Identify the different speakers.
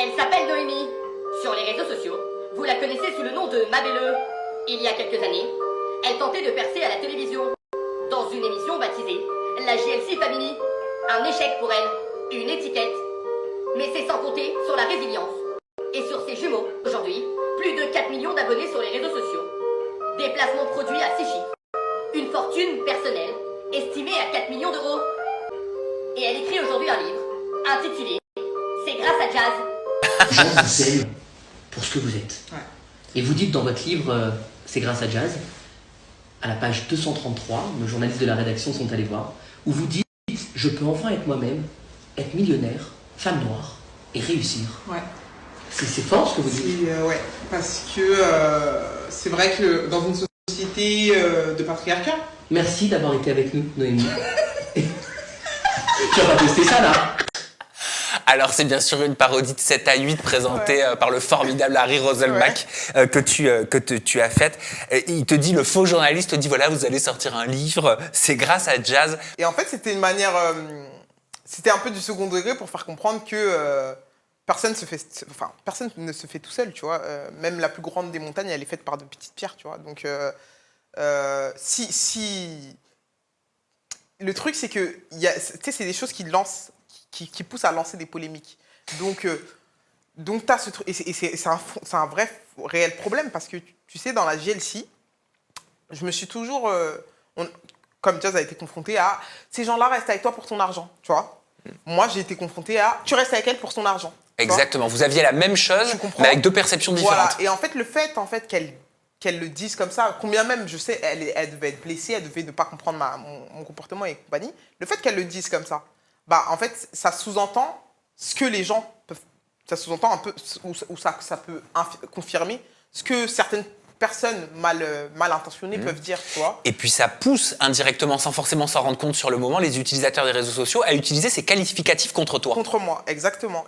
Speaker 1: Elle s'appelle Noémie. Sur les réseaux sociaux, vous la connaissez sous le nom de Mabelle. Il y a quelques années, elle tentait de percer à la télévision. Dans une émission baptisée la JLC Family. Un échec pour elle, une étiquette. Mais c'est sans compter sur la résilience. Et sur ses jumeaux, aujourd'hui, plus de 4 millions d'abonnés sur les réseaux sociaux. Des placements produits à 6 chiffres. Une fortune personnelle, estimée à 4 millions d'euros. Et elle écrit aujourd'hui un livre, intitulé « C'est grâce à Jazz ».
Speaker 2: Les gens vous aiment pour ce que vous êtes.
Speaker 3: Ouais.
Speaker 2: Et vous dites dans votre livre C'est grâce à Jazz, à la page 233, nos journalistes de la rédaction sont allés voir, où vous dites « Je peux enfin être moi-même, être millionnaire, femme noire et réussir ».
Speaker 3: Ouais.
Speaker 2: C'est fort ce que vous dites.
Speaker 3: Ouais, parce que c'est vrai que dans une société de patriarcat.
Speaker 2: Merci d'avoir été avec nous, Noémie. Tu vas pas poster ça là?
Speaker 4: Alors c'est bien sûr une parodie de 7 à 8 présentée par le formidable Harry Roselmack que tu as faite. Il te dit, le faux journaliste te dit voilà, vous allez sortir un livre, c'est grâce à Jazz.
Speaker 3: Et en fait c'était une manière, c'était un peu du second degré pour faire comprendre que personne ne se fait tout seul, tu vois. Même la plus grande des montagnes, elle est faite par de petites pierres, tu vois. Donc le truc c'est que c'est des choses qui lancent. Qui pousse à lancer des polémiques. Donc tu as ce truc. Et c'est un vrai, réel problème parce que, tu sais, dans la JLC, je me suis toujours. Comme Jazz a été confronté à ces gens-là restent avec toi pour ton argent, tu vois. Moi, j'ai été confronté à tu restes avec elle pour son argent.
Speaker 4: Exactement. Vous aviez la même chose, mais avec deux perceptions différentes.
Speaker 3: Voilà. Et en fait, le fait qu'elle le dise comme ça, combien même, je sais, elle devait être blessée, elle devait ne pas comprendre mon comportement et compagnie. Le fait qu'elle le dise comme ça, bah, en fait, ça sous-entend ce que les gens peuvent... Ça sous-entend un peu, ou ça peut confirmer ce que certaines personnes mal intentionnées peuvent dire, tu vois.
Speaker 4: Et puis ça pousse indirectement, sans forcément s'en rendre compte sur le moment, les utilisateurs des réseaux sociaux à utiliser ces qualificatifs contre toi.
Speaker 3: Contre moi, exactement.